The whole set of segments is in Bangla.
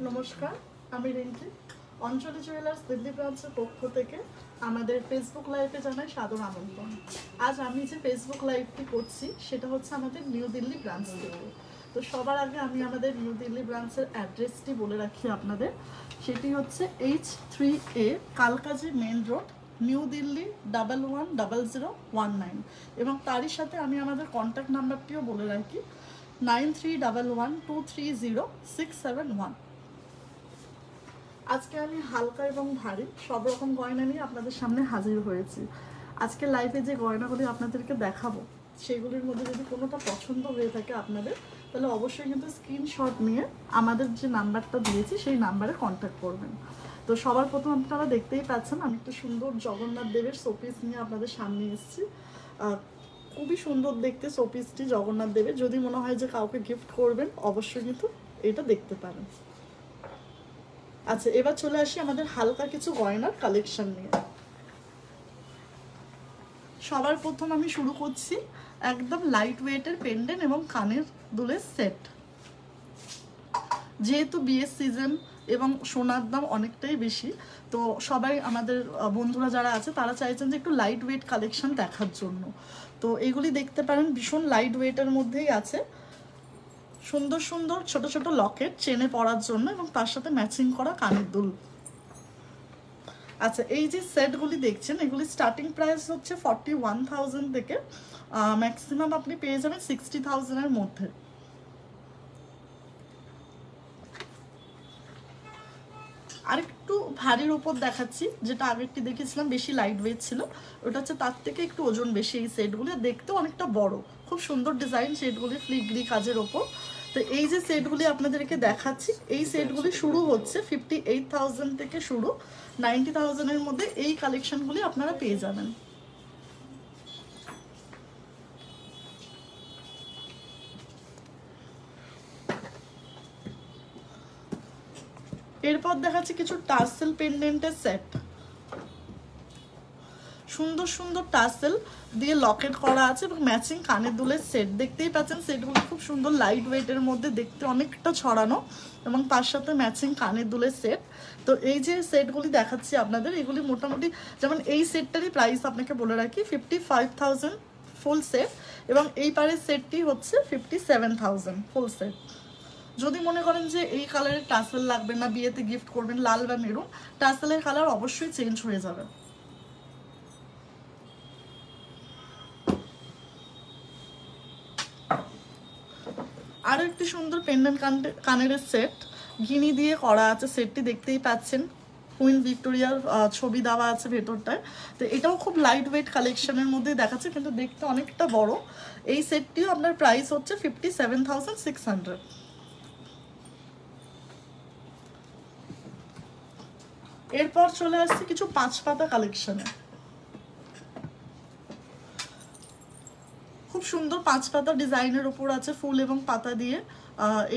নমস্কার, আমি রিঙ্কি। অঞ্জলি জুয়েলার্স দিল্লি ব্রাঞ্চের পক্ষ থেকে আমাদের ফেসবুক লাইভে জানাই সাদর আমন্ত্রণ। আজ আমি যে ফেসবুক লাইভটি করছি সেটা হচ্ছে আমাদের নিউ দিল্লি ব্রাঞ্চ থেকে। তো সবার আগে আমি আমাদের নিউ দিল্লি ব্রাঞ্চের অ্যাড্রেসটি বলে রাখি আপনাদের। সেটি হচ্ছে H3A Kalkaji main road, New Delhi 110019। এবং তারই সাথে আমি আমাদের কন্ট্যাক্ট নাম্বারটিও বলে রাখি 9311230671। আজকে আমি হালকা এবং ভারী সব রকম গয়না নিয়ে আপনাদের সামনে হাজির হয়েছি। আজকে লাইভে যে গয়নাগুলি আপনাদেরকে দেখাবো সেগুলির মধ্যে যদি কোনোটা পছন্দ হয়ে থাকে আপনাদের, তাহলে অবশ্যই কিন্তু স্ক্রিনশট নিয়ে আমাদের যে নাম্বারটা দিয়েছি সেই নাম্বারে কন্ট্যাক্ট করবেন। তো সবার প্রথম আপনারা দেখতেই পাচ্ছেন আমি একটা সুন্দর জগন্নাথ দেবের শোপিস নিয়ে আপনাদের সামনে এসেছি। খুবই সুন্দর দেখতে শোপিসটি জগন্নাথ দেবের। যদি মনে হয় যে কাউকে গিফট করবেন অবশ্যই কিন্তু এটা দেখতে পারেন। আচ্ছা, এবার চলে আসি আমাদের হালকা কিছু গয়নার কালেকশন নিয়ে। সবার প্রথম আমি শুরু করছি একদম লাইট ওয়েটের পেন্ডেন্ট এবং কানের দুলের সেট। যেহেতু বিয়ের সিজন এবং সোনার দাম অনেকটাই বেশি, তো সবাই আমাদের বন্ধুরা যারা আছে তারা চাইছেন যে একটু লাইট ওয়েট কালেকশন দেখার জন্য। তো এগুলি দেখতে পারেন ভীষণ লাইট ওয়েটের মধ্যেই আছে। সুন্দর সুন্দর ছোট ছোট লকেট চেনে পরার জন্য এবং তার সাথে ম্যাচিং করা কানের দুল। আচ্ছা, এই যে সেটগুলি দেখছেন এগুলি স্টার্টিং প্রাইস হচ্ছে 41,000 থেকে ম্যাক্সিমাম আপনি পেয়ে যাবেন 60,000-এর মধ্যে। আরেকটু ভারীর উপর দেখাচ্ছি, যেটা আগেরটি দেখেছিলাম বেশি লাইট ওয়েট ছিল, ওটা হচ্ছে তার থেকে একটু ওজন বেশি। এই সেটগুলি দেখতেও অনেকটা বড়, খুব সুন্দর ডিজাইন সেটগুলি ফ্লিগ্রি কাজের ওপর। তো এই যে সেটগুলি আপনাদেরকে দেখাচ্ছি এই সেটগুলি শুরু হচ্ছে 58,000 থেকে শুরু, 90,000-এর মধ্যে এই কালেকশনগুলি আপনারা পেয়ে যাবেন। এরপর দেখাচ্ছি কিছু টার্সেল পেন্ডেন্টের সেট। সুন্দর সুন্দর টার্সেল দিয়ে লকেট করা আছে এবং ম্যাচিং কানের দুলের সেট। দেখতেই পাচ্ছেন সেটগুলো খুব সুন্দর লাইট ওয়েটের মধ্যে, দেখতে অনেকটা ছড়ানো এবং তার সাথে ম্যাচিং কানের দুলের সেট। তো এই যে সেটগুলি দেখাচ্ছি আপনাদের, এগুলি মোটামুটি যেমন এই সেটটারই প্রাইস আপনাকে বলে রাখি 55,000 ফুল সেট, এবং এই পারের সেটটি হচ্ছে 57,000 ফুল সেট। যদি মনে করেন যে এই কালারের টার্সেল লাগবে না, বিয়েতে গিফট করবেন লাল বা মেরুন, টার্সেলের কালার অবশ্যই চেঞ্জ হয়ে যাবে। আরও একটি সুন্দর পেন্ডেন্ট কানের সেট ঘিনি দিয়ে করা আছে। সেটটি দেখতেই পাচ্ছেন কুইন ভিক্টোরিয়ার ছবি দেওয়া আছে ভেতরটায়। তো এটাও খুব লাইট ওয়েট কালেকশনের মধ্যে দেখাচ্ছে, কিন্তু দেখতে অনেকটা বড়। এই সেটটিও আপনার প্রাইস হচ্ছে 57,600। এরপর চলে আসছে কিছু 5 পাতা কালেকশনে। খুব সুন্দর 5 পাতা ডিজাইনের উপর আছে ফুল এবং পাতা দিয়ে।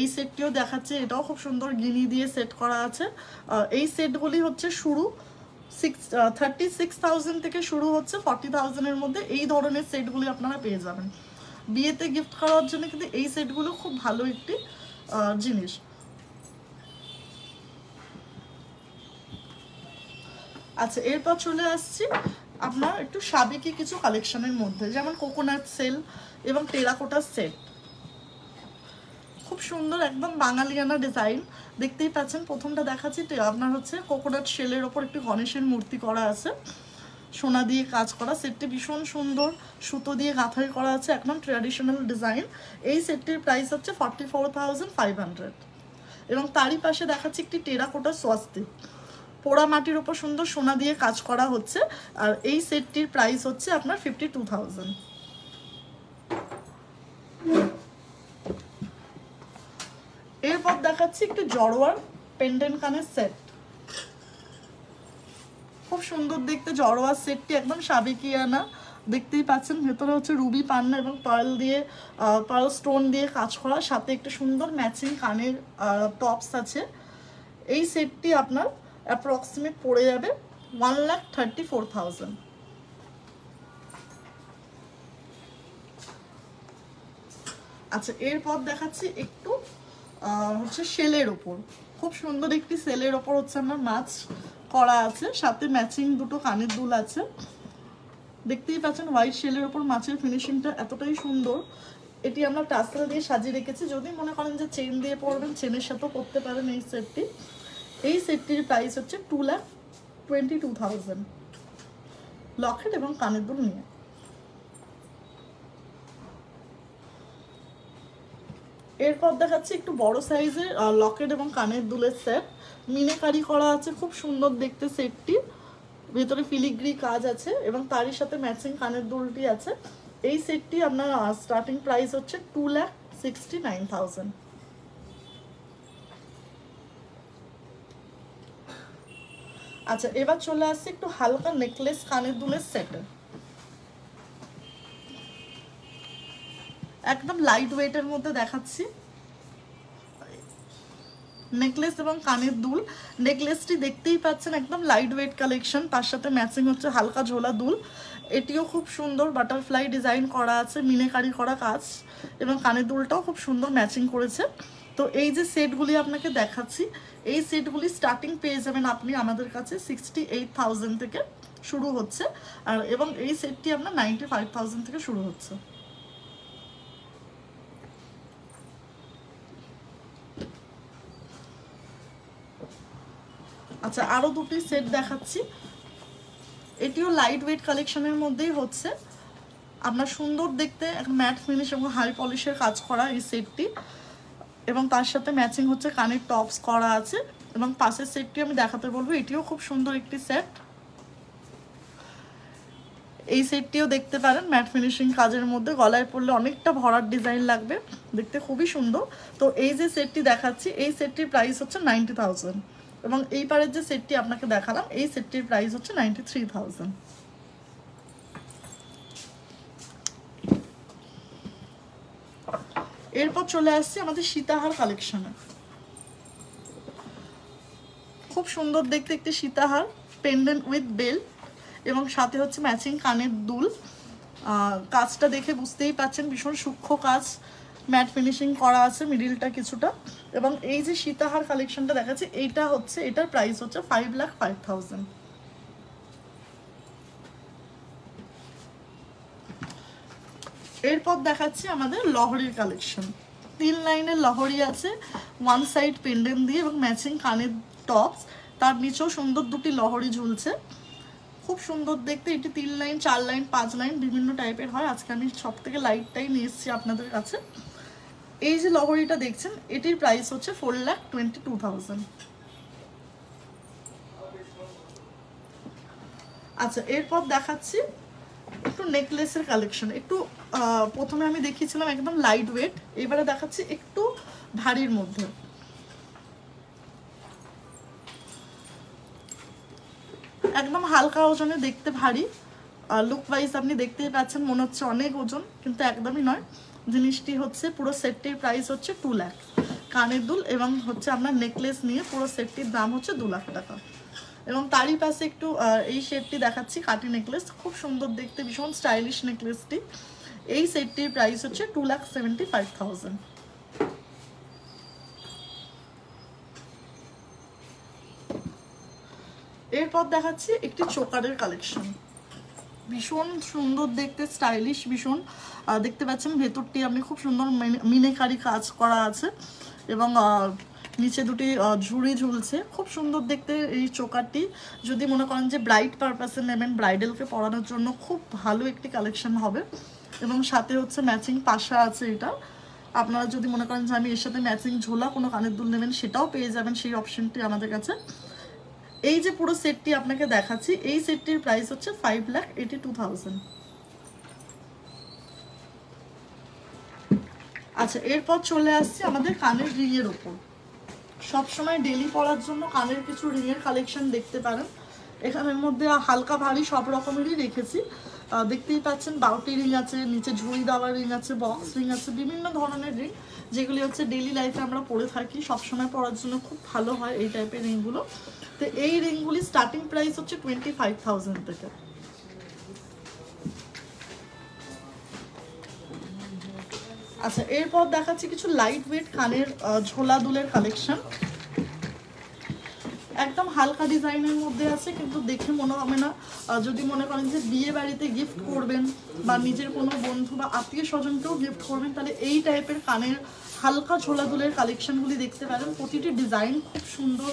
এই সেটটিও দেখাচ্ছে, এটাও খুব সুন্দর গিনি দিয়ে সেট করা আছে। এই সেটগুলি হচ্ছে শুরু 36,000 থেকে শুরু হচ্ছে 40,000-এর মধ্যে। এই ধরনের সেটগুলি আপনারা পেয়ে যাবেন বিয়েতে গিফট করার জন্য, কিন্তু এই সেটগুলো খুব ভালো একটি জিনিস। আচ্ছা, এরপর চলে আসছি আপনার একটু সাবেকি কিছু কালেকশনের মধ্যে, যেমন কোকোনাট সেল এবং টেরাকোটার সেট। খুব সুন্দর একদম বাঙালিয়ানা ডিজাইন দেখতেই পাচ্ছেন। প্রথমটা দেখাচ্ছি আপনার হচ্ছে কোকোনাট শেলের ওপর একটি গণেশের মূর্তি করা আছে, সোনা দিয়ে কাজ করা। সেটটি ভীষণ সুন্দর সুতো দিয়ে গাঁথাই করা আছে, একদম ট্র্যাডিশনাল ডিজাইন। এই সেটটির প্রাইস হচ্ছে 44,500। এবং তারই পাশে দেখাচ্ছি একটি টেরাকোটার স্বস্তিক, পোড়া মাটির উপর সুন্দর সোনা দিয়ে কাজ করা হচ্ছে, আর এই সেটটির প্রাইস হচ্ছে আপনার 52,000। এরপর দেখাচ্ছি একটু জড়োয়ার পেন্ডেন্ট কানের সেট। খুব সুন্দর দেখতে জড়োয়ার সেটটি, একদম সাবেকিয়ানা দেখতেই পাচ্ছেন। ভেতরে হচ্ছে রুবি পান্না এবং পার্ল স্টোন দিয়ে কাজ করা, সাথে একটু সুন্দর ম্যাচিং কানের টপস আছে। এই সেটটি আপনার অ্যাপ্রক্সিমেট পড়ে যাবে 1,34,000। আচ্ছা, এরপর দেখাচ্ছি একটু হচ্ছে শেলের ওপর, খুব সুন্দর একটি সেলের ওপর হচ্ছে আমার মাছ করা আছে, সাথে ম্যাচিং দুটো কানের দুল আছে। দেখতেই পাচ্ছেন হোয়াইট শেলের ওপর মাছের ফিনিশিংটা এতটাই সুন্দর। এটি আমরা টাসেল দিয়ে সাজিয়ে রেখেছি, যদি মনে করেন যে চেন দিয়ে পরবেন চেনের সাথেও পরতে পারেন এই সেটটি। এই সেটটির প্রাইস হচ্ছে 2,22,000 লকেট এবং কানের দুল নিয়ে। এরপর দেখাচ্ছি একটু বড় সাইজের লকেট এবং কানের দুলের সেট, মিনাকারি করা আছে, খুব সুন্দর দেখতে সেটটি। ভেতরে ফিলিগ্রি কাজ আছে এবং তারই সাথে ম্যাচিং কানের দুলটি আছে। এই সেটটি আপনার স্টার্টিং প্রাইস হচ্ছে 2,69,000। আচ্ছা, এবার চলে আসছে একটু হালকা নেকলেস কানের দুলের সেট, একদম লাইট ওয়েটের মধ্যে দেখাচ্ছি। নেকলেস এবং কানের দুল, নেকলেসটি দেখতেই পাচ্ছেন একদম লাইট ওয়েট কালেকশন, তার সাথে ম্যাচিং হচ্ছে হালকা ঝোলা দুল। এটিও খুব সুন্দর বাটারফ্লাই ডিজাইন করা আছে, মিনাকারি করা কাজ, এবং কানের দুলটাও খুব সুন্দর ম্যাচিং করেছে। তো এই যে সেটগুলি আপনাকে দেখাচ্ছি, এই সেটগুলি স্টার্টিং পেয়ে যাবেন আপনি আমাদের কাছে 68,000 থেকে শুরু হচ্ছে, আর এবং এই সেটটি আপনার 95,000 থেকে শুরু হচ্ছে। আচ্ছা, আরও দুটি সেট দেখাচ্ছি, এটিও লাইট ওয়েট কালেকশনের মধ্যেই হচ্ছে। আপনার সুন্দর দেখতে ম্যাট ফিনিশ এবং হাই পলিশের কাজ করা এই সেটটি, এবং তার সাথে ম্যাচিং হচ্ছে কানের টপস করা আছে। এবং পাশের সেটটি আমি দেখাতে বলবো, এটিও খুব সুন্দর একটি সেট। এই সেটটিও দেখতে পারেন ম্যাট ফিনিশিং কাজের মধ্যে, গলায় পরলে অনেকটা ভরার ডিজাইন লাগবে, দেখতে খুবই সুন্দর। তো এই যে সেটটি দেখাচ্ছি, এই সেটটির প্রাইস হচ্ছে 90,000, এবং এই পারের যে সেটটি আপনাকে দেখালাম এই সেটটির প্রাইস হচ্ছে 93,000। এরপর চলে আসছি আমাদের সীতাহার কালেকশনে। খুব সুন্দর দেখতে একটি সীতাহার, পেন্ডেন্ট উইথ বেল, এবং সাথে হচ্ছে ম্যাচিং কানের দুল। কাজটা দেখে বুঝতেই পাচ্ছেন ভীষণ সূক্ষ্ম কাজ, ম্যাট ফিনিশিং করা আছে মিডিলটা কিছুটা। এবং এই যে সীতাহার কালেকশনটা দেখাচ্ছে, এইটা হচ্ছে, এটার প্রাইস হচ্ছে 5,05,000। এরপর দেখাচ্ছি আমাদের লহরির কালেকশন। 3 লাইনের লহরি আছে, ওয়ান সাইড পেন্ডেন্ট দিয়ে এবং ম্যাচিং কানের টপস, তার নিচেও সুন্দর দুটি লহরি ঝুলছে, খুব সুন্দর দেখতে। এটি 3 লাইন, 4 লাইন, 5 লাইন বিভিন্ন টাইপের হয়। আজকে আমি সব থেকে লাইটটাই নিয়ে এসেছি আপনাদের কাছে। এই যে লহরিটা দেখছেন, এটির প্রাইস হচ্ছে 4,22,000। আচ্ছা, এরপর দেখাচ্ছি একটু নেকলেসের কালেকশন। একটু প্রথমে আমি দেখিয়েছিলাম একদম লাইট ওয়েট, এবারে দেখাচ্ছি একটু ভারীর মধ্যে। একদম হালকা ওজনে, দেখতে ভারী, লুক ওয়াইজ আপনি দেখতেই পাচ্ছেন মনে হচ্ছে অনেক ওজন, কিন্তু একদমই নয়। জিনিসটি হচ্ছে পুরো সেটটির প্রাইস হচ্ছে 2 লাখ, কানের দুল এবং হচ্ছে আপনার নেকলেস নিয়ে পুরো সেটটির দাম হচ্ছে 2 লাখ টাকা। এবং তারই পাশে একটু এই সেটটি দেখাচ্ছি, কাটি নেকলেস, খুব সুন্দর দেখতে, ভীষণ স্টাইলিশ নেকলেসটি। এই সেটটির প্রাইস হচ্ছে 2,75,000। এরপর দেখাচ্ছি একটি চোকারের কালেকশন, ভীষণ সুন্দর দেখতে, স্টাইলিশ ভীষণ। দেখতে পাচ্ছেন ভেতরটি আপনি খুব সুন্দর মিনাকারি কাজ করা আছে, এবং নিচে দুটি ঝুড়ি ঝুলছে, খুব সুন্দর দেখতে এই চোকারটি। যদি মনে করেন যে ব্রাইড পারপাসে নেবেন, ব্রাইডালকে পরানোর জন্য খুব ভালো একটি কালেকশন হবে। এবং সাথে হচ্ছে ম্যাচিং পাশা আছে, এটা আপনারা যদি মনে করেন যে আমি এর সাথে ম্যাচিং ঝোলা কোনো কানের দুল নেবেন, সেটাও পেয়ে যাবেন, সেই অপশনটি আমাদের কাছে। এই যে পুরো সেটটি আপনাকে দেখাচ্ছি, এই সেটটির প্রাইস হচ্ছে 5,82,000। আচ্ছা, এরপর চলে আসছে আমাদের কানের রিংয়ের ওপর। সবসময় ডেলি পরার জন্য কানের কিছু রিংয়ের কালেকশন দেখতে পারেন। এখানের মধ্যে হালকা ভারী সব রকমেরই রেখেছি, দেখতেই পাচ্ছেন। বাউটি রিং আছে, নিচে ঝুড়ি দেওয়া রিং আছে, বক্স রিং আছে, বিভিন্ন ধরনের রিং, যেগুলি হচ্ছে ডেলি লাইফে আমরা পরে থাকি, সবসময় পরার জন্য খুব ভালো হয় এই টাইপের রিংগুলো। তো এই রিংগুলি স্টার্টিং প্রাইস হচ্ছে 25,000 থেকে। আচ্ছা, এরপর দেখাচ্ছি কিছু লাইট ওয়েট কানের ঝোলা দুলের কালেকশন। একদম হালকা ডিজাইনের মধ্যে আছে, কিন্তু দেখে মনে হবে না, যদি মনে করেন যে বিয়ে বাড়িতে গিফট করবেন বা নিজের কোনো বন্ধু বা আত্মীয় স্বজনকেও গিফট করবেন, তাহলে এই টাইপের কানের হালকা ঝোলা দুলের কালেকশনগুলি দেখতে পারেন। প্রতিটি ডিজাইন খুব সুন্দর,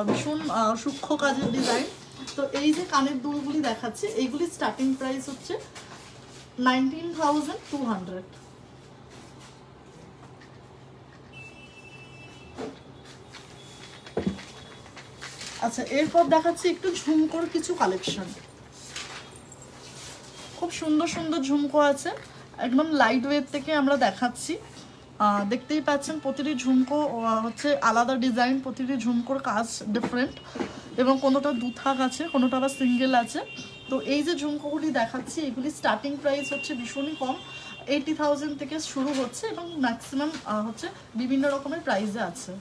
ভীষণ সূক্ষ্ম কাজের ডিজাইন। তো এই যে কানের দুলগুলি দেখাচ্ছি, এইগুলি স্টার্টিং প্রাইস হচ্ছে 19,200। আচ্ছা, এরপর দেখাচ্ছি একটু ঝুমকোর কিছু কালেকশন। খুব সুন্দর সুন্দর ঝুমকো আছে, একদম লাইট ওয়েট থেকে আমরা দেখাচ্ছি। দেখতেই পাচ্ছেন প্রতিটি ঝুমকো হচ্ছে আলাদা ডিজাইন, প্রতিটি ঝুমকোর কাজ ডিফারেন্ট, এবং কোনোটা দুথাক আছে, কোনোটা আবার সিঙ্গেল আছে। তো এই যে ঝুমকোগুলি দেখাচ্ছি, এগুলি স্টার্টিং প্রাইস হচ্ছে ভীষণই কম, 80,000 থেকে শুরু হচ্ছে, এবং ম্যাক্সিমাম হচ্ছে বিভিন্ন রকমের প্রাইসে আছে।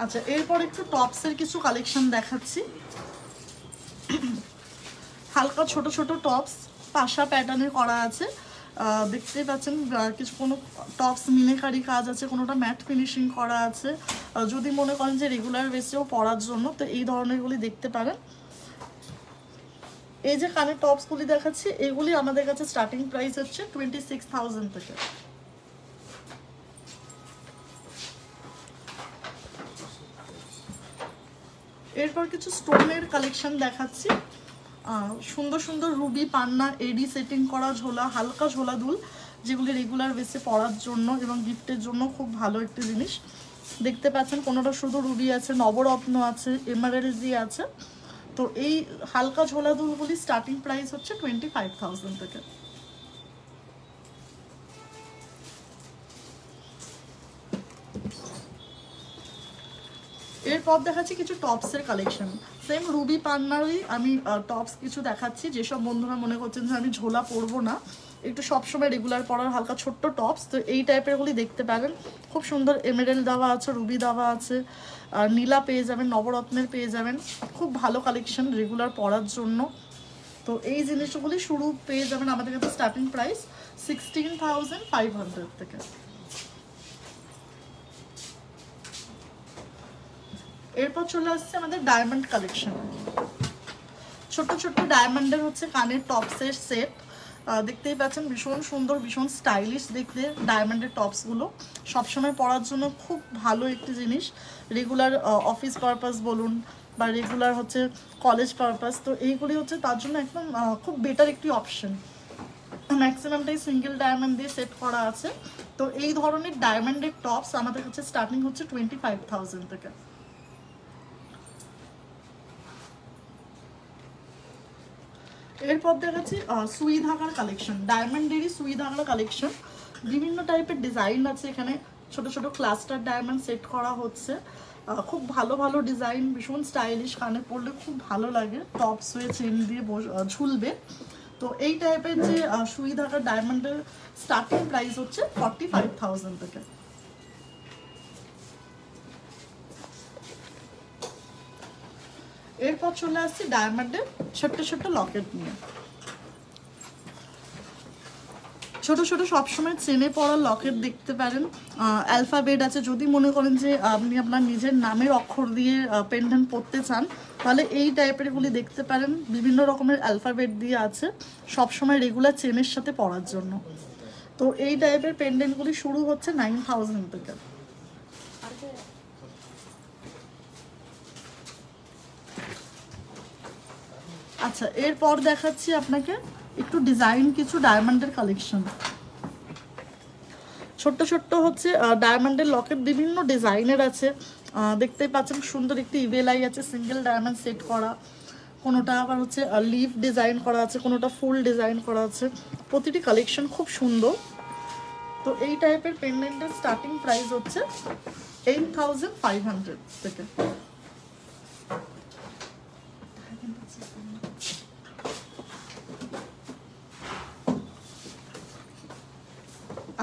আচ্ছা, এরপর একটু টপসের কিছু কালেকশন দেখাচ্ছি। হালকা ছোট ছোট টপস পাশা প্যাটার্নের করা আছে, দেখতেই পাচ্ছেন। কিছু কোনো টপস মিনেকারি কাজ আছে, কোনোটা ম্যাট ফিনিশিং করা আছে। যদি মনে করেন যে রেগুলার বেসেও পরার জন্য, তো এই ধরনেরগুলি দেখতে পারেন। এই যে কানের টপসগুলি দেখাচ্ছি, এগুলি আমাদের কাছে স্টার্টিং প্রাইস হচ্ছে 26,000 থেকে। এরপর কিছু স্টোনের কালেকশন দেখাচ্ছি। সুন্দর সুন্দর রুবি পান্না এডি সেটিং করা ঝোলা, হালকা ঝোলা দুল, যেগুলি রেগুলার বেসে পরার জন্য এবং গিফটের জন্য খুব ভালো একটি জিনিস। দেখতে পাচ্ছেন কোনোটা শুধু রুবি আছে, নবরত্ন আছে, এমারেলজি আছে। তো এই হালকা ঝোলা দুলগুলি স্টার্টিং প্রাইস হচ্ছে 25,000 থেকে। এরপর দেখাচ্ছি কিছু টপসের কালেকশন। সেম রুবি পান্নারই আমি টপস কিছু দেখাচ্ছি। যেসব বন্ধুরা মনে করছেন যে আমি ঝোলা পরবো না, একটু সবসময় রেগুলার পরার হালকা ছোট্ট টপস, তো এই টাইপেরগুলি দেখতে পারেন। খুব সুন্দর এমেরেল্ড দেওয়া আছে, রুবি দেওয়া আছে, নীলা পেয়ে যাবেন, নবরত্নের পেয়ে যাবেন। খুব ভালো কালেকশন রেগুলার পরার জন্য। তো এই জিনিসগুলি শুরু পেয়ে যাবেন আমাদের কাছে স্টার্টিং প্রাইস 16,500 থেকে। এরপর চলে আসছে আমাদের ডায়মন্ড কালেকশন। ছোট ছোট ডায়মন্ডের হচ্ছে কানের টপসের সেট, দেখতেই পাচ্ছেন ভীষণ সুন্দর, ভীষণ স্টাইলিশ দেখতে ডায়মন্ডের টপসগুলো। সবসময় পরার জন্য খুব ভালো একটি জিনিস, রেগুলার অফিস পারপাস বলুন বা রেগুলার হচ্ছে কলেজ পারপাস, তো এইগুলি হচ্ছে তার জন্য একদম খুব বেটার একটি অপশন। ম্যাক্সিমামটাই সিঙ্গেল ডায়মন্ড দিয়ে সেট করা আছে। তো এই ধরনের ডায়মন্ডের টপস আমাদের কাছে স্টার্টিং হচ্ছে 25,000 থেকে। এরপর দেখাচ্ছি সুই ধাগার কালেকশন, ডায়মন্ডেরই সুই ধাগার কালেকশন। বিভিন্ন টাইপের ডিজাইন আছে এখানে, ছোট ছোট ক্লাস্টার ডায়মন্ড সেট করা হচ্ছে। খুব ভালো ভালো ডিজাইন, ভীষণ স্টাইলিশ, কানে পরলে খুব ভালো লাগে, টপস হয়ে চেন দিয়ে ঝুলবে। তো এই টাইপের যে সুই ধাগার ডায়মন্ডের স্টার্টিং প্রাইস হচ্ছে 45,000 থেকে। এরপর চলে আসছি ডায়মন্ডের ছোট্ট ছোট্ট লকেট নিয়ে। ছোট ছোট সবসময় চেনে পড়া লকেট দেখতে পারেন, অ্যালফাবেট আছে। যদি মনে করেন যে আপনি আপনার নিজের নামের অক্ষর দিয়ে পেন্ডেন্ট পরতে চান, তাহলে এই টাইপেরগুলি দেখতে পারেন। বিভিন্ন রকমের অ্যালফাবেট দিয়ে আছে, সবসময় রেগুলার চেনের সাথে পরার জন্য। তো এই টাইপের পেন্ডেন্টগুলি শুরু হচ্ছে 9,000 থেকে। আচ্ছা, এরপর দেখাচ্ছি আপনাকে একটু ডিজাইন কিছু ডায়মন্ডের কালেকশন। ছোট্ট ছোট্ট হচ্ছে ডায়মন্ডের লকেট, বিভিন্ন ডিজাইনের আছে। দেখতেই পাচ্ছেন সুন্দর একটি ইভেলাই আছে, সিঙ্গেল ডায়মন্ড সেট করা, কোনোটা আবার হচ্ছে লিফ ডিজাইন করা আছে, কোনোটা ফুল ডিজাইন করা আছে। প্রতিটি কালেকশন খুব সুন্দর। তো এই টাইপের পেন্ডেন্টের স্টার্টিং প্রাইস হচ্ছে 8,500 থেকে।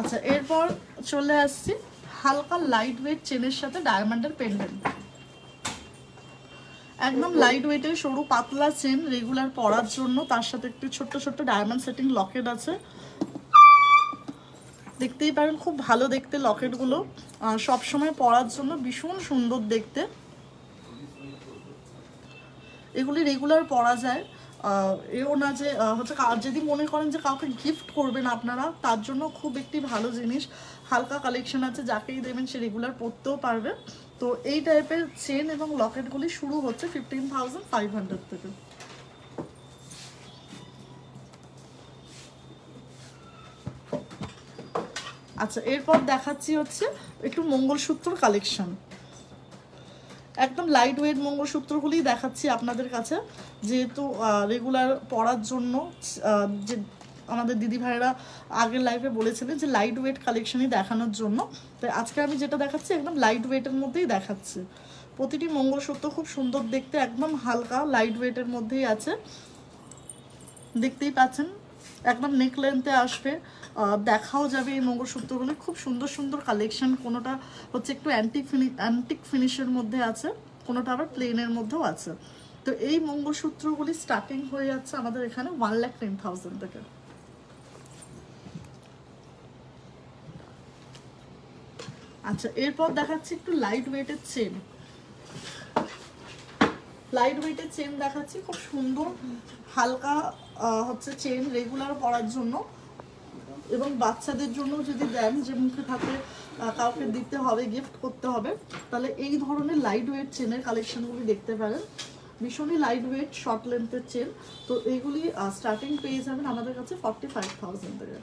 আচ্ছা, এরপর চলে আসছি হালকা লাইট ওয়েট চেনের সাথে ডায়মন্ডের পেন্ডেন্ট। একদম লাইট ওয়েটের সরু পাতলা চেন রেগুলার পরার জন্য, তার সাথে একটু ছোট্ট ছোট্ট ডায়মন্ড সেটিং লকেট আছে, দেখতেই পারেন খুব ভালো দেখতে লকেটগুলো, সবসময় পরার জন্য ভীষণ সুন্দর দেখতে। এগুলি রেগুলার পরা যায়, এও না যে হচ্ছে যদি মনে করেন যে কাউকে গিফট করবেন আপনারা, তার জন্য খুব একটি ভালো জিনিস। হালকা কালেকশন আছে, যাকেই দেবেন সে রেগুলার পরতেও পারবে। তো এই টাইপের চেন এবং লকেটগুলি শুরু হচ্ছে 15,500 থেকে। আচ্ছা, এরপর দেখাচ্ছি হচ্ছে একটু মঙ্গলসূত্র কালেকশন। একদম লাইট ওয়েট মঙ্গলসূত্রগুলি দেখাচ্ছি আপনাদের কাছে, যেহেতু রেগুলার পরার জন্য। যে আমাদের দিদি ভাইরা আগের লাইভে বলেছিলেন যে লাইট ওয়েট কালেকশনই দেখানোর জন্য, তাই আজকে আমি যেটা দেখাচ্ছি একদম লাইট ওয়েটের মধ্যেই দেখাচ্ছি। প্রতিটি মঙ্গলসূত্র খুব সুন্দর দেখতে, একদম হালকা লাইট ওয়েটের মধ্যেই আছে, দেখতেই পাচ্ছেন। একদম নেক লেন্থে আসবে, দেখাও যাবে এই মঙ্গলসূত্রগুলি। খুব সুন্দর সুন্দর কালেকশন, কোনোটা হচ্ছে একটু অ্যান্টিক ফিনিশের মধ্যে আছে, কোনোটা আবার প্লেনের মধ্যেও আছে। তো এই মঙ্গলসূত্রগুলি স্টার্টিং হয়ে যাচ্ছে আমাদের এখানে 1,10,000 থেকে। আচ্ছা, এরপর দেখাচ্ছি একটু লাইট ওয়েটের চেন। লাইট ওয়েটের চেন দেখাচ্ছি, খুব সুন্দর হালকা হচ্ছে চেন রেগুলার পরার জন্য, এবং বাচ্চাদের জন্য যদি দেন যে মুখে থাকে কাউকে দিতে হবে, গিফট করতে হবে, তাহলে এই ধরনের লাইট ওয়েট চেনের কালেকশনগুলি দেখতে পারেন। ভীষণই লাইট ওয়েট শর্ট লেন্থের চেন। তো এইগুলি স্টার্টিং পেয়ে যাবেন আমাদের কাছে 45,000 থেকে।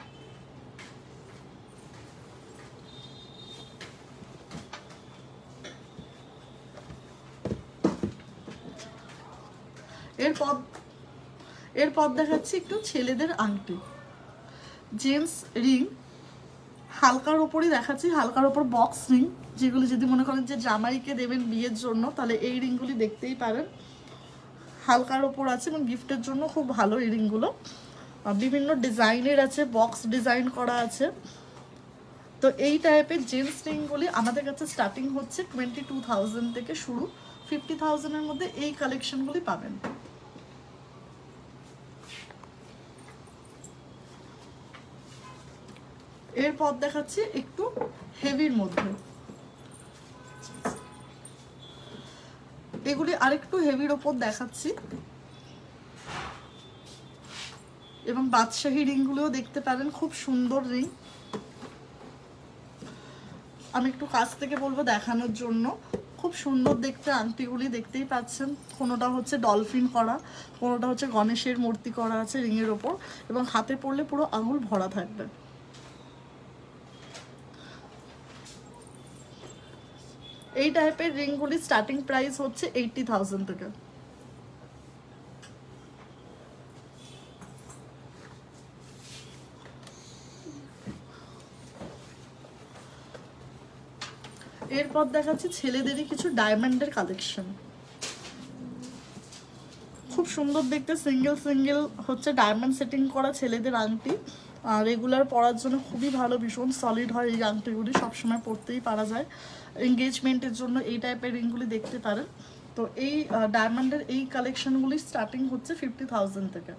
এরপর দেখাচ্ছি একটু ছেলেদের আংটি, জেন্টস রিং। হালকার ওপরই দেখাচ্ছি, হালকার ওপর বক্স রিং, যেগুলি যদি মনে করেন যে জামাইকে দেবেন বিয়ের জন্য, তাহলে এই রিংগুলি দেখতেই পারেন। হালকার ওপর আছে এবং গিফটের জন্য খুব ভালো এই রিংগুলো। বিভিন্ন ডিজাইনের আছে, বক্স ডিজাইন করা আছে। তো এই টাইপের জেন্টস রিংগুলি আমাদের কাছে স্টার্টিং হচ্ছে 22,000 থেকে শুরু, 50,000-এর মধ্যে এই কালেকশনগুলি পাবেন। এরপর দেখাচ্ছি একটু হেভির মধ্যে, এগুলি আরেকটু হেভির ওপর দেখাচ্ছি, এবং বাদশাহী রিংগুলোও দেখতে পারেন, খুব সুন্দর রিং। আমি একটু কাছ থেকে বলবো দেখানোর জন্য, খুব সুন্দর দেখতে আংটিগুলি দেখতেই পাচ্ছেন। কোনোটা হচ্ছে ডলফিন করা, কোনোটা হচ্ছে গণেশের মূর্তি করা আছে রিংয়ের ওপর, এবং হাতে পড়লে পুরো আঙুল ভরা থাকবে। এই টাইপের রিংগুলি স্টার্টিং প্রাইস হচ্ছে 80,000 থেকে। এরপর দেখাচ্ছি ছেলেদেরই কিছু ডায়মন্ডের কালেকশন। খুব সুন্দর দেখতে সিঙ্গেল সিঙ্গেল হচ্ছে ডায়মন্ড সেটিং করা ছেলেদের আংটি, রেগুলার পরার জন্য খুবই ভালো, ভীষণ সলিড হয় এই আংটিগুলি, সবসময় পরতেই পারা যায়। এঙ্গেজমেন্টের জন্য এই টাইপের রিংগুলি দেখতে পারেন। তো এই ডায়মন্ডের এই কালেকশনগুলি স্টার্টিং হচ্ছে 50,000 থেকে।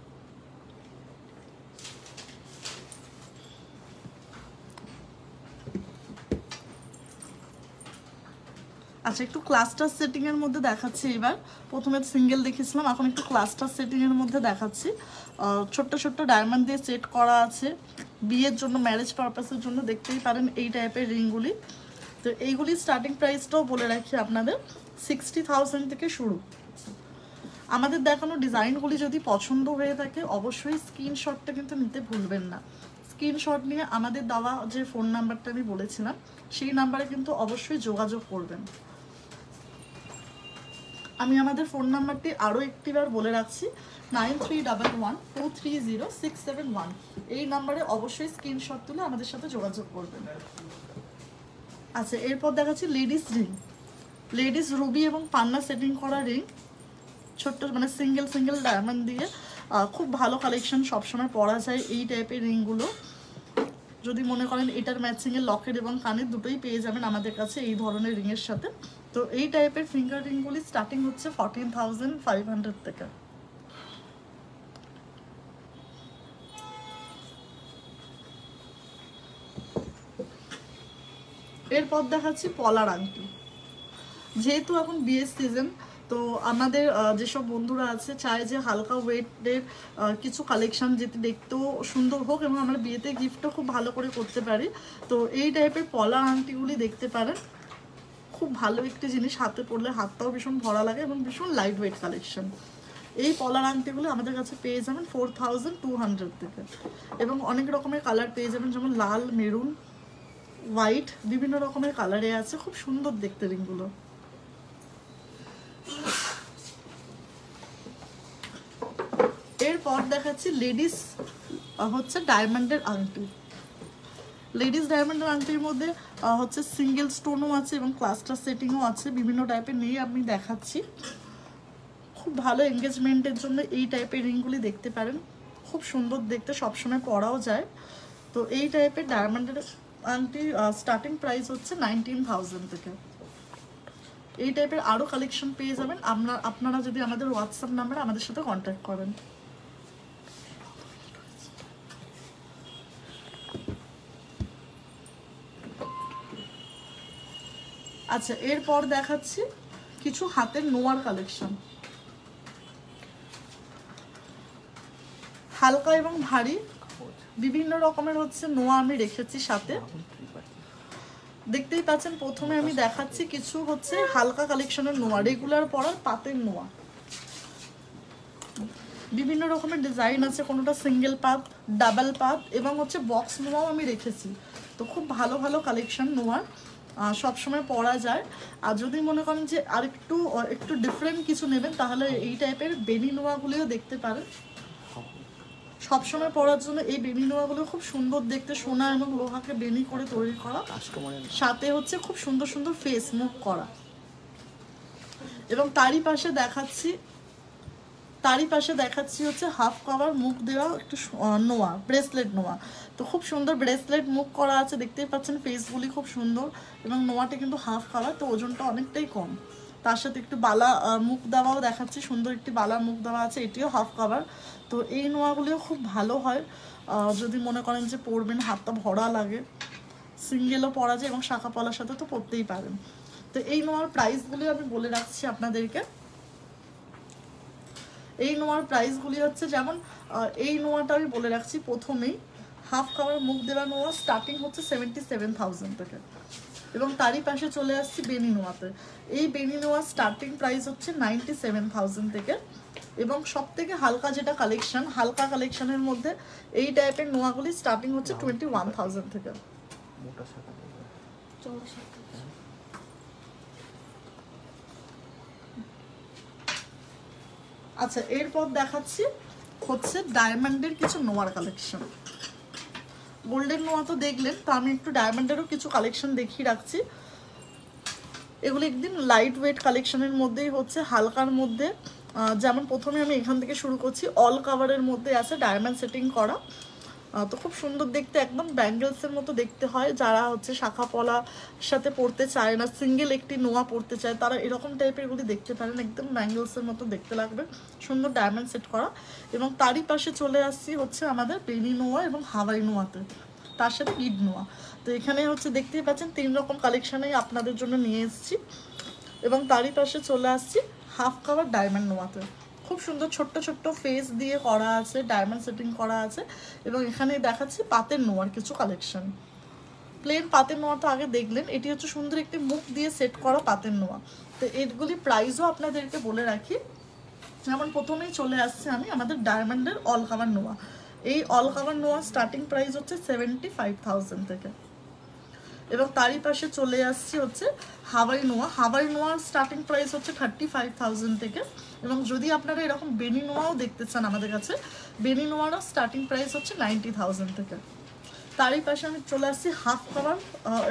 আচ্ছা, একটু ক্লাস্টার সেটিংয়ের মধ্যে দেখাচ্ছি এবার। প্রথমে সিঙ্গেল দেখেছিলাম, এখন একটু ক্লাস্টার সেটিংয়ের মধ্যে দেখাচ্ছি। ছোট্ট ছোট্ট ডায়মন্ড দিয়ে সেট করা আছে, বিয়ের জন্য, ম্যারেজ পারপাসের জন্য দেখতেই পারেন এই টাইপের রিংগুলি। তো এইগুলি স্টার্টিং প্রাইসটাও বলে রাখি আপনাদের, 60,000 থেকে শুরু। আমাদের দেখানো ডিজাইনগুলি যদি পছন্দ হয়ে থাকে অবশ্যই স্ক্রিনশটটা কিন্তু নিতে ভুলবেন না। স্ক্রিনশট নিয়ে আমাদের দেওয়া যে ফোন নাম্বারটা আমি বলেছিলাম সেই নাম্বারে কিন্তু অবশ্যই যোগাযোগ করবেন। আমি আমাদের ফোন নাম্বারটি আরও একটিবার বলে রাখছি, 9311230671। এই নাম্বারে অবশ্যই স্ক্রিনশট তুলে আমাদের সাথে যোগাযোগ করবেন। আচ্ছা, এরপর দেখাচ্ছি লেডিস রিং, লেডিস রুবি এবং পান্না সেটিং করা রিং, ছোট্ট মানে সিঙ্গেল সিঙ্গেল ডায়মন্ড দিয়ে, খুব ভালো কালেকশন, সবসময় পরা যায় এই টাইপের রিংগুলো। যদি মনে করেন এটার ম্যাচিংয়ের লকেট এবং কানের দুটোই পেয়ে যাবেন আমাদের কাছে এই ধরনের রিংয়ের সাথে। তো এই টাইপের ফিঙ্গার রিংগুলি স্টার্টিং হচ্ছে 14,500 থেকে। এরপর দেখাচ্ছি পলার আংটি। যেহেতু এখন বিয়ের সিজন, তো আমাদের যেসব বন্ধুরা আছে চায় যে হালকা ওয়েটের কিছু কালেকশন যেতে দেখতেও সুন্দর হোক এবং আমরা বিয়েতে গিফটও খুব ভালো করে করতে পারি, তো এই টাইপের পলার আংটিগুলি দেখতে পারেন। খুব ভালো একটি জিনিস, হাতে পরলে হাতটাও ভীষণ ভরা লাগে এবং ভীষণ লাইট ওয়েট কালেকশন। এই পলার আংটিগুলো আমাদের কাছে পেয়ে যাবেন 4,200 থেকে, এবং অনেক রকমের কালার পেয়ে যাবেন, যেমন লাল, মেরুন, হোয়াইট, বিভিন্ন রকমের কালারে আছে। খুব সুন্দর দেখতে রিংগুলো। এরপর দেখাচ্ছি লেডিস হচ্ছে ডায়মন্ডের আংটি। লেডিস ডায়মন্ডের আংটির মধ্যে হচ্ছে সিঙ্গেল স্টোনও আছে এবং ক্লাস্টার সেটিংও আছে, বিভিন্ন টাইপের নিয়ে আমি দেখাচ্ছি। খুব ভালো এঙ্গেজমেন্টের জন্য এই টাইপের রিংগুলি দেখতে পারেন, খুব সুন্দর দেখতে, সবসময় পরাও যায়। তো এই টাইপের ডায়মন্ডের আংটি স্টার্টিং প্রাইস হচ্ছে 19,000 থেকে। এই টাইপের আরও কালেকশন পেয়ে যাবেন আপনারা যদি আমাদের হোয়াটসঅ্যাপ নাম্বারে আমাদের সাথে কন্ট্যাক্ট করেন। আচ্ছা, এরপর দেখাচ্ছি কিছু হাতের নোয়ার কালেকশন। হালকা এবং ভারী বিভিন্ন রকমের হচ্ছে নোয়া আমি রেখেছি সাথে। দেখতেই পাচ্ছেন, প্রথমে আমি দেখাচ্ছি কিছু হচ্ছে হালকা কালেকশনের নোয়া, রেগুলার পরার পাতের নোয়া। বিভিন্ন রকমের ডিজাইন আছে, কোনোটা সিঙ্গেল পাত, ডাবল পাত এবং হচ্ছে বক্স নোয়াও আমি রেখেছি। তো খুব ভালো ভালো কালেকশন নোয়ার, সবসময় পরা যায়। আর যদি মনে করেন যে আর একটু ডিফারেন্ট কিছু নেবেন, তাহলে এই টাইপের বেনি নোয়াগুলিও দেখতে পারেন। সবসময় পরার জন্য এই বেনি নোয়াগুলো খুব সুন্দর দেখতে, সোনা এবং লোহাকে বেনি করে তৈরি করা, সাথে হচ্ছে খুব সুন্দর সুন্দর ফেস মুখ করা। এবং তারই পাশে দেখাচ্ছি হচ্ছে হাফ কভার মুখ দেওয়া একটু নোয়া, ব্রেসলেট নোয়া। তো খুব সুন্দর ব্রেসলেট মুখ করা আছে, দেখতেই পাচ্ছেন ফেসগুলি খুব সুন্দর, এবং নোয়াটা কিন্তু হাফ কভার, তো ওজনটা অনেকটাই কম। তার সাথে একটু বালা মুখ দেওয়াও দেখাচ্ছি, সুন্দর একটি বালা মুখ দেওয়া আছে, এটিও হাফ কভার। তো এই নোয়াগুলিও খুব ভালো হয় যদি মনে করেন যে পরবেন, হাতটা ভরা লাগে, সিঙ্গেলও পরা যায় এবং শাখা পলার সাথে তো পরতেই পারেন। তো এই নোয়ার প্রাইসগুলি আমি বলে রাখছি আপনাদেরকে। এই নোয়ার প্রাইসগুলি হচ্ছে, যেমন এই নোয়াটা আমি বলে রাখছি প্রথমেই, হাফ কভার মুখ দেওয়া নোয়া স্টার্টিং হচ্ছে 77,000 থেকে, এবং তারই পাশে চলে আসছি বেনি নোয়াতে। এই বেনি নোয়া স্টার্টিং প্রাইস হচ্ছে 97,000 থেকে, এবং সব থেকে হালকা যেটা কালেকশন, হালকা কালেকশনের মধ্যে এই টাইপের নোয়াগুলি স্টার্টিং হচ্ছে 21,000 থেকে। আচ্ছা, এরপর দেখাচ্ছি হচ্ছে ডায়মন্ডের কিছু নোয়ার কালেকশন। গোল্ডেন নোয়া তো দেখলেন, তো আমি একটু ডায়মন্ডেরও কিছু কালেকশন দেখিয়ে রাখছি। এগুলো একদিন লাইট ওয়েট কালেকশনের মধ্যেই হচ্ছে, হালকার মধ্যে। যেমন প্রথমে আমি এখান থেকে শুরু করছি, অল কাভারের মধ্যে আছে ডায়মন্ড সেটিং করা। তো খুব সুন্দর দেখতে, একদম ব্যাঙ্গেলসের মতো দেখতে হয়। যারা হচ্ছে শাখা পলার সাথে পরতে চায় না, সিঙ্গেল একটি নোয়া পরতে চায়, তারা এরকম টাইপের এগুলি দেখতে পারেন, একদম ব্যাঙ্গেলসের মতো দেখতে লাগবে, সুন্দর ডায়মন্ড সেট করা। এবং তারই পাশে চলে আসছি হচ্ছে আমাদের বেনি নোয়া এবং হাওয়াই নোয়াতে, তার সাথে গিড নোয়া। তো এখানে হচ্ছে দেখতেই পাচ্ছেন 3 রকম কালেকশানেই আপনাদের জন্য নিয়ে এসেছি। এবং তারই পাশে চলে আসছি হাফ কাভার ডায়মন্ড নোয়াতে, খুব সুন্দর ছোট্ট ছোট্ট ফেস দিয়ে করা আছে, ডায়মন্ড সেটিং করা আছে। এবং এখানে দেখাচ্ছি পাতের নোয়ার কিছু কালেকশন। প্লেন পাতের নোয়া তো আগে দেখলেন, এটি হচ্ছে সুন্দর একটি মুখ দিয়ে সেট করা পাতের নোয়া। তো এগুলি প্রাইসও আপনাদেরকে বলে রাখি। যেমন প্রথমেই চলে আসছে আমি আমাদের ডায়মন্ডের অল কাভার নোয়া। এই অল কাভার নোয়া স্টার্টিং প্রাইস হচ্ছে 75,000 থেকে। এবং তারই পাশে চলে আসছি হচ্ছে হাওয়াই নোয়া। হাওয়াই নোয়ার স্টার্টিং প্রাইস হচ্ছে 35,000 থেকে। এবং যদি আপনারা এরকম বেনি নোয়াও দেখতে চান আমাদের কাছে, বেনি নোয়ারও স্টার্টিং প্রাইস হচ্ছে 90,000 থেকে। তারই পাশে আমি চলে আসছি হাফ কভার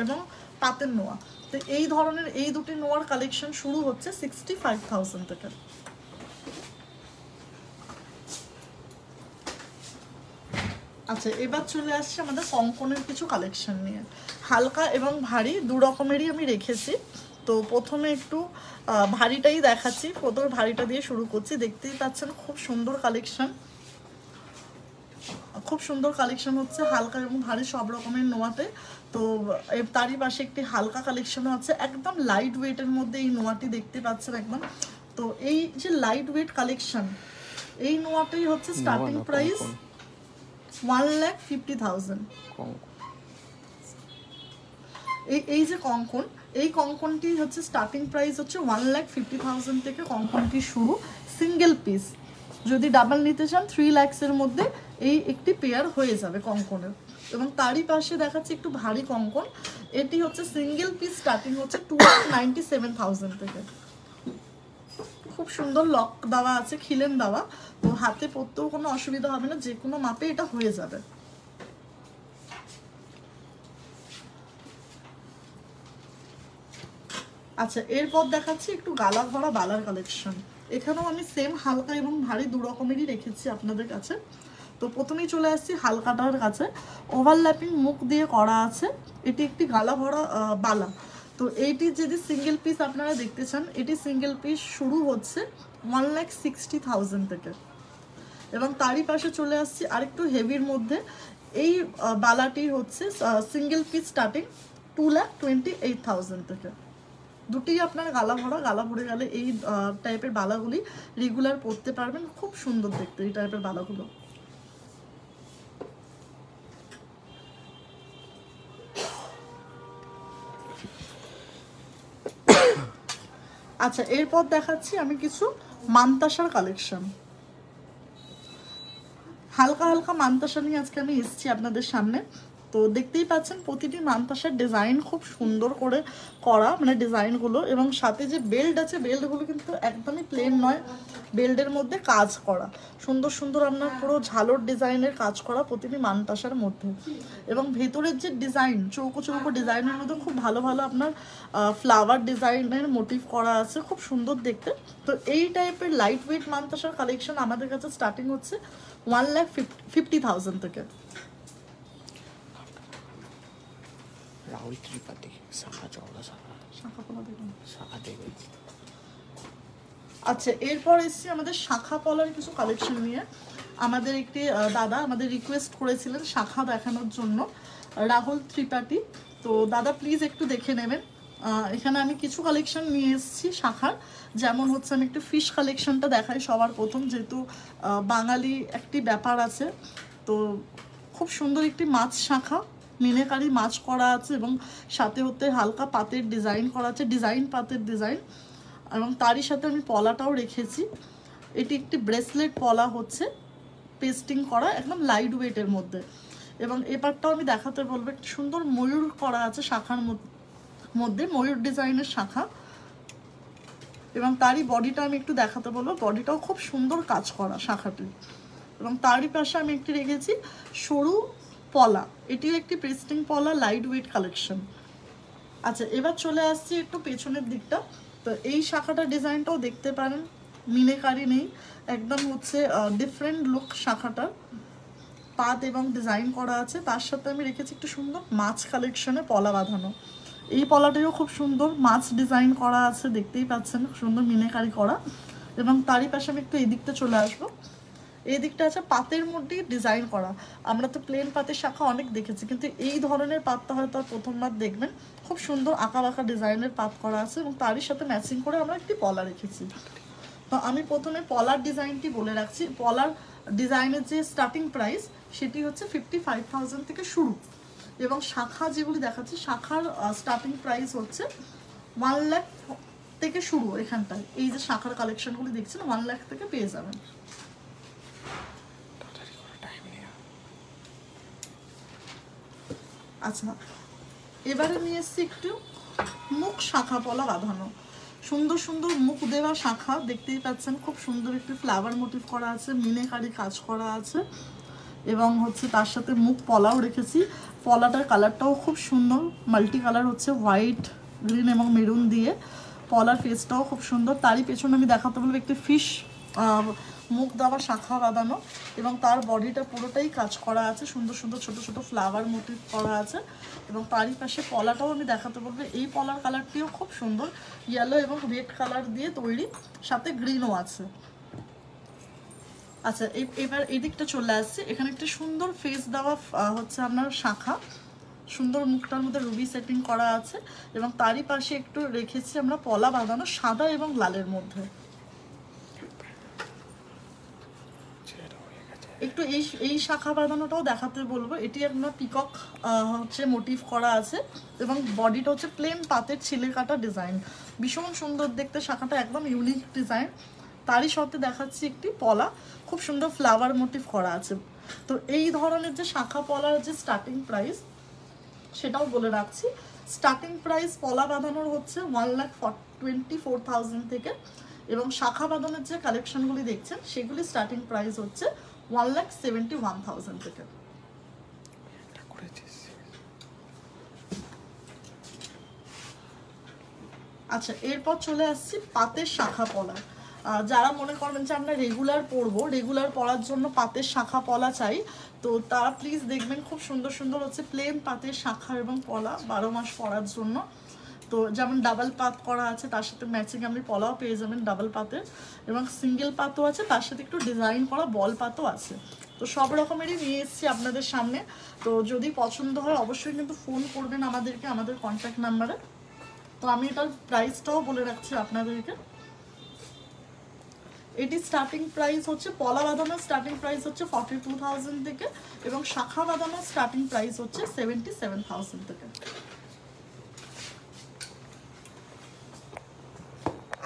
এবং পাতের নোয়া। তো এই ধরনের এই দুটি নোয়ার কালেকশন শুরু হচ্ছে 65,000 থেকে। আচ্ছা, এবার চলে আসছে আমাদের কঙ্কনের কিছু কালেকশন নিয়ে। হালকা এবং ভারী দু রকমেরই আমি রেখেছি। তো প্রথমে একটু ভারীটাই দেখাচ্ছি, প্রথমে ভারীটা দিয়ে শুরু করছি। দেখতেই পাচ্ছেন খুব সুন্দর কালেকশন, খুব সুন্দর কালেকশন হচ্ছে হালকা এবং ভারী সব রকমের নোয়াতে। তো তারই পাশে একটি হালকা কালেকশনও আছে, একদম লাইট ওয়েটের মধ্যে এই নোয়াটি দেখতে পাচ্ছেন একদম। তো এই যে লাইট ওয়েট কালেকশন, এই নোয়াটাই হচ্ছে স্টার্টিং প্রাইস 1,50,000। এই যে কঙ্কন, এই কঙ্কনটি হচ্ছে স্টার্টিং প্রাইস হচ্ছে 1,50,000 থেকে কঙ্কনটি শুরু, সিঙ্গেল পিস। যদি ডাবল নিতে চান 3 লাখসের মধ্যে এই একটি পেয়ার হয়ে যাবে কঙ্কনের। এবং তারই পাশে দেখাচ্ছি একটু ভারী কঙ্কন, এটি হচ্ছে সিঙ্গেল পিস স্টার্টিং হচ্ছে 2,97,000 থেকে। খুব সুন্দর লক দেওয়া আছে, খিলেন দেওয়া, তো হাতে পরতেও কোনো অসুবিধা হবে না, যে কোনো মাপে এটা হয়ে যাবে। আচ্ছা, এরপর দেখাচ্ছি একটু গালা ভরা বালার কালেকশন। এখানেও আমি সেম হালকা এবং ভারী দু রকমেরই রেখেছি আপনাদের কাছে। তো প্রথমেই চলে আসছি হালকাটার কাছে, ওভারল্যাপিং মুখ দিয়ে করা আছে, এটি একটি গালা ভরা বালা। তো এইটি যদি সিঙ্গেল পিস আপনারা দেখতে চান, এটি সিঙ্গেল পিস শুরু হচ্ছে 1,60,000 থেকে। এবং তারই পাশে চলে আসছি আরেকটু হেভির মধ্যে, এই বালাটি হচ্ছে সিঙ্গেল পিস স্টার্টিং 2,28,000 থেকে। দুটি আপনার গালা ভরা, গালা ভরে গেলে এই টাইপের বালাগুলি রেগুলার পরতে পারবেন, খুব সুন্দর দেখতে এই টাইপের বালাগুলো। আচ্ছা, এরপর দেখাচ্ছি আমি কিছু মানতাসার কালেকশন। হালকা হালকা মানতাসা নিয়ে আজকে আমি এসেছি আপনাদের সামনে। তো দেখতেই পাচ্ছেন প্রতিটি মানতাসার ডিজাইন খুব সুন্দর করে করা, মানে ডিজাইনগুলো, এবং সাথে যে বেল্ট আছে বেল্টগুলো কিন্তু একদমই প্লেন নয়, বেল্টের মধ্যে কাজ করা, সুন্দর সুন্দর আপনার পুরো ঝালর ডিজাইনের কাজ করা প্রতিটি মানতাসার মধ্যে। এবং ভেতরের যে ডিজাইন, চৌকো চৌকো ডিজাইনের মধ্যে খুব ভালো ভালো আপনার ফ্লাওয়ার ডিজাইনের মোটিভ করা আছে, খুব সুন্দর দেখতে। তো এই টাইপের লাইট ওয়েট মানতাসার কালেকশন আমাদের কাছে স্টার্টিং হচ্ছে 1,50,000 থেকে। রাহুল ত্রিপাঠী শাখা চওড়া শাখা দেখবেন। আচ্ছা, এরপর এসছি আমাদের শাখা পলার কিছু কালেকশন নিয়ে। আমাদের একটি দাদা আমাদের রিকোয়েস্ট করেছিলেন শাখা দেখানোর জন্য, রাহুল ত্রিপাঠী। তো দাদা প্লিজ একটু দেখে নেবেন। এখানে আমি কিছু কালেকশন নিয়ে এসেছি শাখার, যেমন হচ্ছে আমি একটু ফিশ কালেকশনটা দেখাই সবার প্রথম, যেহেতু বাঙালি একটি ব্যাপার আছে। তো খুব সুন্দর একটি মাছ শাখা, মিনেকারি মাছ করা আছে এবং সাথে হতে হালকা পাতের ডিজাইন করা আছে, ডিজাইন পাতের ডিজাইন, এবং তারই সাথে আমি পলাটাও রেখেছি। এটি একটি ব্রেসলেট পলা হচ্ছে, পেস্টিং করা, একদম লাইট ওয়েটের মধ্যে। এবং এপারটাও আমি দেখাতে বলবো, একটি সুন্দর ময়ূর করা আছে শাখার মধ্যে, ময়ূর ডিজাইনের শাখা। এবং তারই বডিটা আমি একটু দেখাতে বলবো, বডিটাও খুব সুন্দর কাজ করা শাখাটি। এবং তারই পাশে আমি একটি রেখেছি সরু পলা, এটিও একটি পেস্টিং পলা, লাইট ওয়েট কালেকশন। আচ্ছা, এবার চলে আসছি একটু পেছনের দিকটা। তো এই শাখাটার ডিজাইনটাও দেখতে পারেন, মিনেকারি নেই, একদম হচ্ছে ডিফারেন্ট লুক শাখাটার, পাত এবং ডিজাইন করা আছে। তার সাথে আমি রেখেছি একটু সুন্দর মাছ কালেকশনে পলা বাঁধানো, এই পলাটিও খুব সুন্দর মাছ ডিজাইন করা আছে, দেখতেই পাচ্ছেন সুন্দর মিনেকারি করা। এবং তারই পাশে আমি একটু এই দিকটা চলে আসবো, এই দিকটা আছে পাতের মধ্যেই ডিজাইন করা। আমরা তো প্লেন পাতের শাখা অনেক দেখেছি, কিন্তু এই ধরনের পাতটা হয়তো আর প্রথমবার দেখবেন। খুব সুন্দর আঁকা বাঁকা ডিজাইনের পাত করা আছে এবং তারই সাথে ম্যাচিং করে আমরা একটি পলা রেখেছি। তো আমি প্রথমে পলার ডিজাইনটি বলে রাখছি। পলার ডিজাইনের যে স্টার্টিং প্রাইস সেটি হচ্ছে 55,000 থেকে শুরু, এবং শাখা যেগুলি দেখাচ্ছি শাখার স্টার্টিং প্রাইস হচ্ছে 1 লাখ থেকে শুরু। এখানটায় এই যে শাখার কালেকশনগুলি দেখছেন 1 লাখ থেকে পেয়ে যাবেন। আচ্ছা, এবারে নিয়ে এসছি একটু মুখ শাখা পলা বাঁধানো, সুন্দর সুন্দর মুখ দেওয়া শাখা, দেখতেই পাচ্ছেন খুব সুন্দর একটি ফ্লাওয়ার মোটিভ করা আছে, মিনেকারি কাজ করা আছে, এবং হচ্ছে তার সাথে মুখ পলাও রেখেছি। পলাটার কালারটাও খুব সুন্দর, মাল্টি কালার হচ্ছে হোয়াইট, গ্রিন এবং মেরুন দিয়ে। পলার ফেসটাও খুব সুন্দর। তারই পেছনে আমি দেখাতে বলবো একটি ফিশ মুখ দেওয়া শাখা বাঁধানো এবং তার বডিটা পুরোটাই কাজ করা আছে, সুন্দর সুন্দর ছোট ছোট ফ্লাওয়ার মোটিভ করা আছে। এবং তারই পাশে পলাটাও আমি দেখাতে বলবো, এই পলার কালারটিও খুব সুন্দর, ইয়েলো এবং রেড কালার দিয়ে তৈরি, সাথে গ্রিনও আছে। আচ্ছা এবার এই দিকটা চলে আসছে, এখানে একটা সুন্দর ফেস দেওয়া হচ্ছে আপনার শাখা, সুন্দর মুখটার মধ্যে রুবি সেটিং করা আছে এবং তারই পাশে একটু রেখেছি আমরা পলা বাঁধানো সাদা এবং লালের মধ্যে। একটু এই শাখা বাঁধানোটাও দেখাতে বলবো, এটি আপনার পিকক হচ্ছে মোটিভ করা আছে এবং বডিটা হচ্ছে প্লেন পাতের ছিলে কাটা ডিজাইন, ভীষণ সুন্দর দেখতে শাখাটা, একদম ইউনিক ডিজাইন। তারই সাথে দেখাচ্ছি একটি পলা, খুব সুন্দর ফ্লাওয়ার মোটিভ করা আছে। তো এই ধরনের যে শাখা পলার যে স্টার্টিং প্রাইস সেটাও বলে রাখছি, স্টার্টিং প্রাইস পলা বাঁধানোর হচ্ছে 1,24,000 থেকে এবং শাখা বাঁধানোর যে কালেকশনগুলি দেখছেন সেগুলি স্টার্টিং প্রাইস হচ্ছে 1,71,000 থেকে। আচ্ছা এরপর চলে আসছি পাতের শাখা পলা। যারা মনে করবেন যে আমরা রেগুলার পরবো, রেগুলার পরার জন্য পাতের শাখা পলা চাই, তো তারা প্লিজ দেখবেন খুব সুন্দর সুন্দর হচ্ছে প্লেন পাতের শাখা এবং পলা 12 মাস পরার জন্য। তো যেমন ডাবল পাত করা আছে, তার সাথে ম্যাচিং আপনি পলাও পেয়ে যাবেন ডাবল পাতের, এবং সিঙ্গেল পাতও আছে, তার সাথে একটু ডিজাইন করা বল পাতও আছে। তো সব রকমেরই নিয়ে এসেছি আপনাদের সামনে। তো যদি পছন্দ হয় অবশ্যই কিন্তু ফোন করবেন আমাদেরকে, আমাদের কন্ট্যাক্ট নাম্বারে। তো আমি এটার প্রাইসটাও বলে রাখছি আপনাদেরকে। এটি স্টার্টিং প্রাইস হচ্ছে, পলা বাঁধানোর স্টার্টিং প্রাইস হচ্ছে 42,000 থেকে এবং শাখা বাঁধানোর স্টার্টিং প্রাইস হচ্ছে 77,000 থেকে।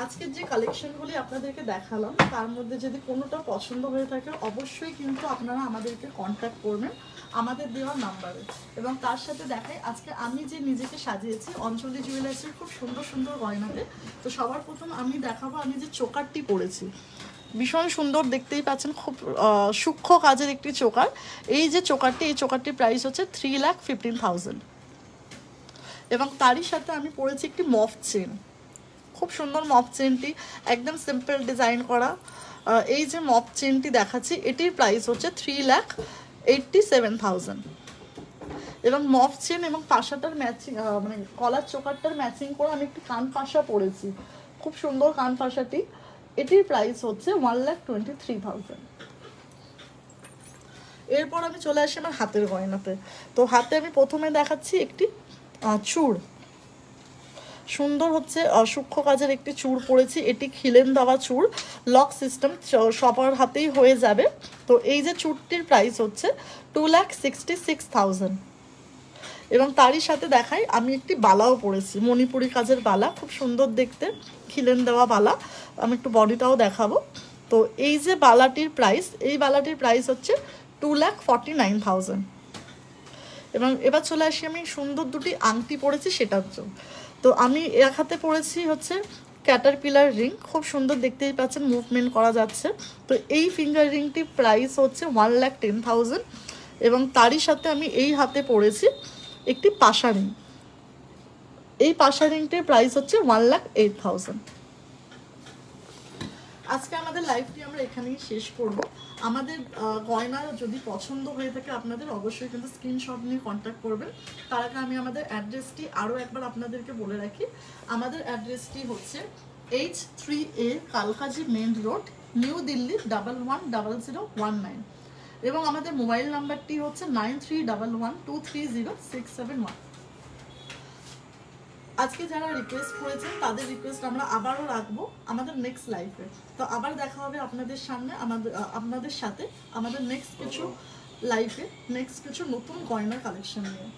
আজকের যে কালেকশনগুলি আপনাদেরকে দেখালাম তার মধ্যে যদি কোনোটা পছন্দ হয়ে থাকে অবশ্যই কিন্তু আপনারা আমাদেরকে কন্ট্যাক্ট করবেন আমাদের দেওয়া নাম্বারে। এবং তার সাথে দেখাই আজকে আমি যে নিজেকে সাজিয়েছি অঞ্জলি জুয়েলার্সের খুব সুন্দর সুন্দর গয়নাতে। তো সবার প্রথম আমি দেখাবো আমি যে চোকারটি পরেছি, ভীষণ সুন্দর দেখতেই পাচ্ছেন, খুব সূক্ষ্ম কাজের একটি চোকার। এই যে চোকারটি, এই চোকারটির প্রাইস হচ্ছে 3,15,000 এবং তারই সাথে আমি পরেছি একটি মফ চেন, খুব সুন্দর মফ চেনটি, একদম সিম্পল ডিজাইন করা। এই যে মফ চেনটি দেখাচ্ছি এটির প্রাইস হচ্ছে 3,87,000 এবং মফ চেন এবং পাশাটার ম্যাচিং, মানে কলার চোকারটার ম্যাচিং করে আমি একটি কান পাশা পরেছি, খুব সুন্দর কান পাশাটি, এটির প্রাইস হচ্ছে 1,23,000। এরপর আমি চলে আসি আমার হাতের গয়নাতে। তো হাতে আমি প্রথমে দেখাচ্ছি একটি চূড়, সুন্দর হচ্ছে সূক্ষ্ম কাজের একটি চূড় পরেছি, এটি খিলেন দেওয়া চূড়, লক সিস্টেম, সবার হাতেই হয়ে যাবে। তো এই যে চূড়টির প্রাইস হচ্ছে 2,66,000 এবং তারই সাথে দেখাই আমি একটি বালাও পরেছি, মণিপুরি কাজের বালা, খুব সুন্দর দেখতে, খিলেন দেওয়া বালা। আমি একটু বডিটাও দেখাবো। তো এই যে বালাটির প্রাইস, এই বালাটির প্রাইস হচ্ছে 2,49,000 এবং এবার চলে আসি আমি সুন্দর দুটি আংটি পরেছি সেটার জন্য। তো আমি এক হাতে পরেছি হচ্ছে ক্যাটারপিলার রিং, খুব সুন্দর দেখতেই পাচ্ছেন, মুভমেন্ট করা যাচ্ছে। তো এই ফিঙ্গার রিংটির প্রাইস হচ্ছে 1,10,000 এবং তারই সাথে আমি এই হাতে পরেছি একটি পাশা রিং, এই পাশা রিংটির প্রাইস হচ্ছে 1,08,000। আজকে আমাদের লাইভটি আমরা এখানেই শেষ করব। আমাদের গয়না যদি পছন্দ হয়ে থাকে আপনাদের অবশ্যই কিন্তু স্ক্রিনশট নিয়ে কন্ট্যাক্ট করবেন। তার আগে আমি আমাদের অ্যাড্রেসটি আরও একবার আপনাদেরকে বলে রাখি। আমাদের অ্যাড্রেসটি হচ্ছে H3A Kalkaji main road, New Delhi 110019 এবং আমাদের মোবাইল নাম্বারটি হচ্ছে 9311230671। আজকে যারা রিকোয়েস্ট করেছেন তাদের রিকোয়েস্ট আমরা আবারও রাখবো আমাদের নেক্সট লাইফে। তো আবার দেখা হবে আপনাদের সামনে, আপনাদের সাথে আমাদের নেক্সট কিছু লাইফে, নেক্সট কিছু নতুন গয়নার কালেকশন নিয়ে।